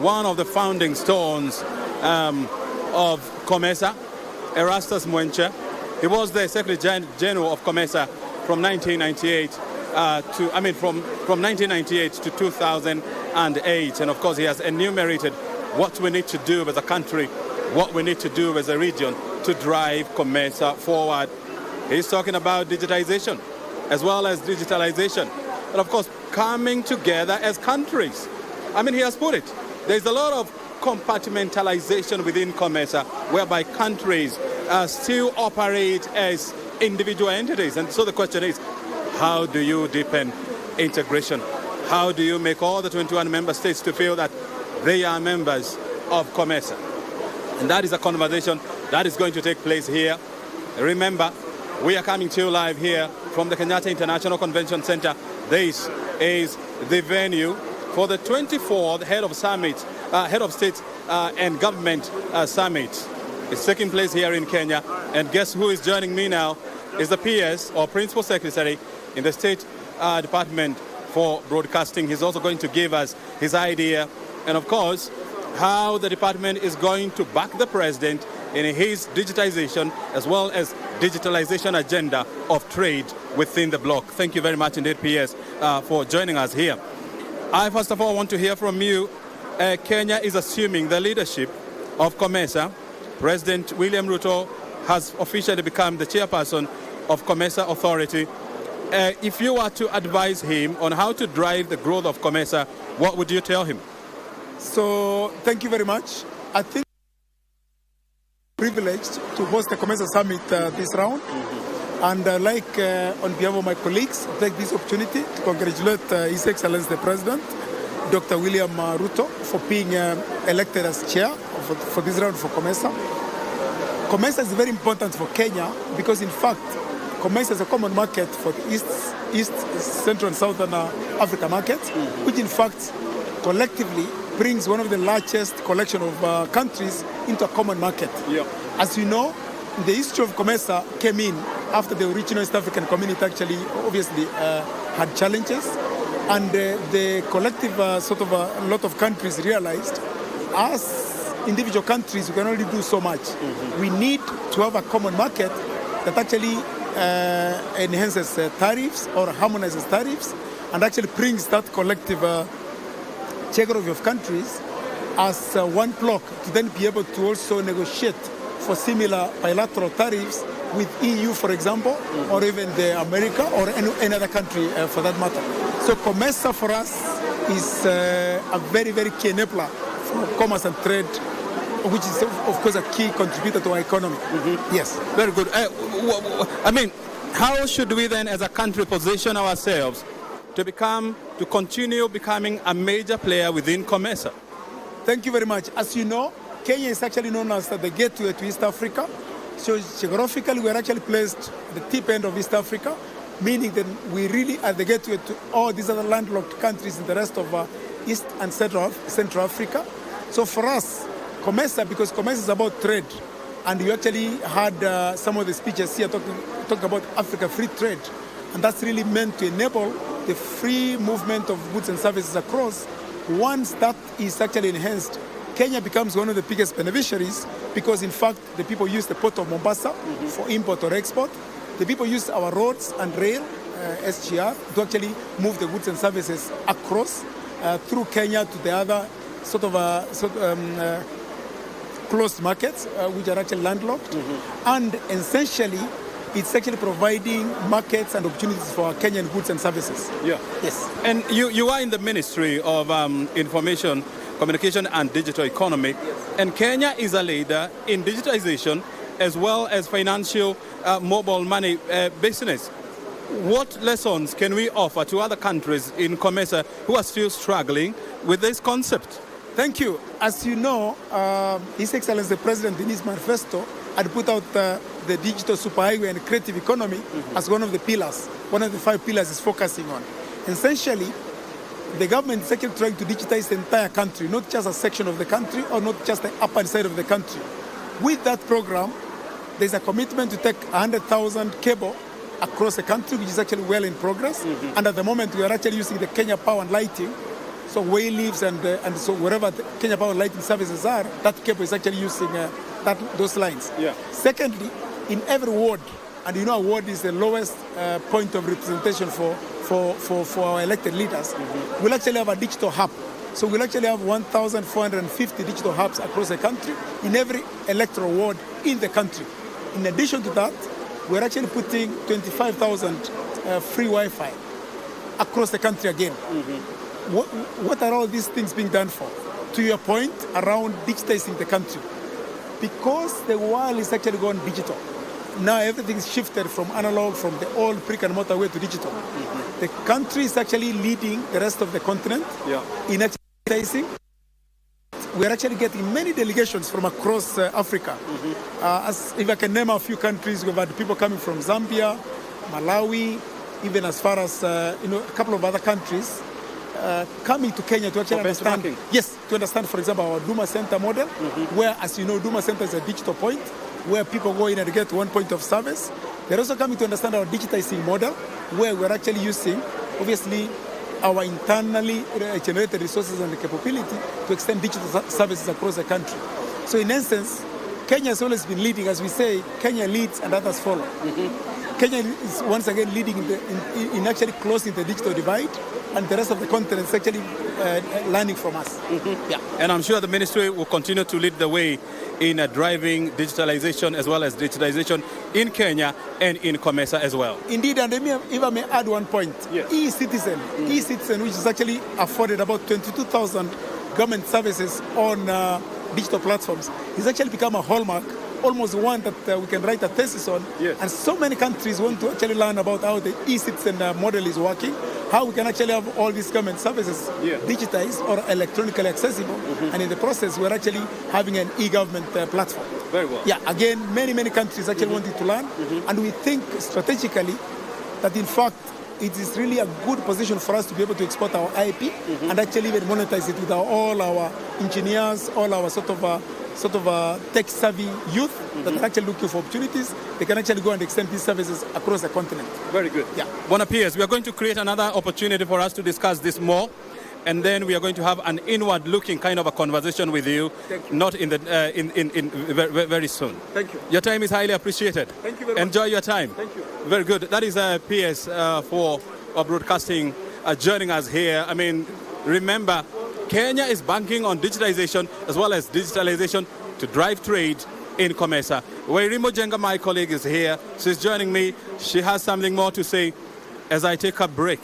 One of the founding stones of COMESA, Erastus Mwenche. He was the Secretary General of COMESA from 1998 from 1998 to 2008. And of course, he has enumerated what we need to do as a country, what we need to do as a region to drive COMESA forward. He's talking about digitization as well as digitalization. And of course, coming together as countries. I mean, he has put it. There's a lot of compartmentalization within COMESA whereby countries still operate as individual entities. And so the question is, how do you deepen integration? How do you make all the 21 member states to feel that they are members of COMESA? And that is a conversation that is going to take place here. Remember, we are coming to you live here from the Kenyatta International Convention Center. This is the venue for the 24th Head of State and Government Summit. It's taking place here in Kenya. And guess who is joining me now is the PS, or Principal Secretary, in the State Department for Broadcasting. He's also going to give us his idea and, of course, how the department is going to back the president in his digitization as well as digitalization agenda of trade within the bloc. Thank you very much indeed, PS, for joining us here. I first of all want to hear from you. Kenya is assuming the leadership of COMESA. President William Ruto has officially become the chairperson of COMESA Authority. If you were to advise him on how to drive the growth of COMESA, what would you tell him? So, thank you very much. I think privileged to host the COMESA Summit this round. And like on behalf of my colleagues, take this opportunity to congratulate His Excellency the President, Dr. William Ruto, for being elected as chair for this round for COMESA. COMESA is very important for Kenya because, in fact, COMESA is a common market for the East, Central and Southern Africa markets, which in fact collectively brings one of the largest collection of countries into a common market. Yeah. As you know, the history of COMESA came in after the original East African community actually obviously had challenges, and the collective a lot of countries realized as individual countries we can only do so much. We need to have a common market that actually enhances tariffs or harmonizes tariffs and actually brings that collective geography of countries as one block to then be able to also negotiate for similar bilateral tariffs with EU, for example, or even the America or any other country for that matter. So COMESA for us is a very, very key enabler for commerce and trade, which is of course a key contributor to our economy. Yes. Very good. I mean, how should we then as a country position ourselves to continue becoming a major player within COMESA? Thank you very much. As you know, Kenya is actually known as the gateway to East Africa. So geographically, we are actually placed at the tip end of East Africa, meaning that we really are the gateway to all these other landlocked countries in the rest of East and Central Africa. So for us, COMESA, because COMESA is about trade, and you actually had some of the speeches here talking about Africa free trade, and that's really meant to enable the free movement of goods and services across. Once that is actually enhanced, Kenya becomes one of the biggest beneficiaries because, in fact, the people use the port of Mombasa for import or export. The people use our roads and rail, SGR, to actually move the goods and services across through Kenya to the other closed markets, which are actually landlocked. And essentially, it's actually providing markets and opportunities for Kenyan goods and services. Yeah. Yes. And you are in the Ministry of Information, Communication and Digital Economy. Yes. And Kenya is a leader in digitization as well as financial mobile money business. What lessons can we offer to other countries in COMESA who are still struggling with this concept? Thank you. As you know, His Excellency the President in his manifesto had put out the digital superhighway and creative economy as one of the pillars. One of the 5 pillars is focusing on. Essentially, the government is actually trying to digitize the entire country, not just a section of the country or not just the upper side of the country. With that program, there's a commitment to take 100,000 cable across the country, which is actually well in progress. And at the moment, we are actually using the Kenya Power and Lighting So way leaves and so wherever the Kenya Power lighting services are, that cable is actually using those lines. Yeah. Secondly, in every ward, and you know a ward is the lowest point of representation for our elected leaders, we'll actually have a digital hub. So we'll actually have 1,450 digital hubs across the country in every electoral ward in the country. In addition to that, we're actually putting 25,000 free Wi-Fi across the country again. What are all these things being done for? To your point around digitizing the country. Because the world is actually going digital. Now everything is shifted from analog, from the old brick and mortar way to digital. The country is actually leading the rest of the continent in actually digitizing. We're actually getting many delegations from across Africa. As if I can name a few countries, we've had people coming from Zambia, Malawi, even as far as a couple of other countries coming to Kenya to actually understand. Yes, to understand, for example, our Duma Center model, where, as you know, Duma Center is a digital point where people go in and get one point of service. They're also coming to understand our digitizing model, where we're actually using, obviously, our internally generated resources and the capability to extend digital services across the country. So in essence, Kenya has always been leading. As we say, Kenya leads and others follow. Kenya is once again leading in actually closing the digital divide, and the rest of the continent is actually learning from us. And I'm sure the ministry will continue to lead the way in driving digitalization as well as digitization in Kenya and in COMESA as well. Indeed, and if I may add one point, e-citizen, which is actually afforded about 22,000 government services on digital platforms, is actually become a hallmark, almost one that we can write a thesis on. And so many countries want to actually learn about how the e-citizen model is working, how we can actually have all these government services digitized or electronically accessible, and in the process we're actually having an e-government platform. Very well. Yeah, again, many countries actually wanting to learn, and we think strategically that in fact it is really a good position for us to be able to export our IP and actually even monetize it with all our engineers, all our sort of tech-savvy youth that are actually looking for opportunities. They can actually go and extend these services across the continent. Very good. Yeah. Bona PS, we are going to create another opportunity for us to discuss this more, and then we are going to have an inward-looking kind of a conversation with you, not in the very soon. Thank you. Your time is highly appreciated. Thank you very much. Enjoy your time. Thank you. Very good. That is PS for broadcasting joining us here. I mean, remember, Kenya is banking on digitization as well as digitalization to drive trade in COMESA. Wairimo Jenga, my colleague, is here. She's joining me. She has something more to say as I take a break.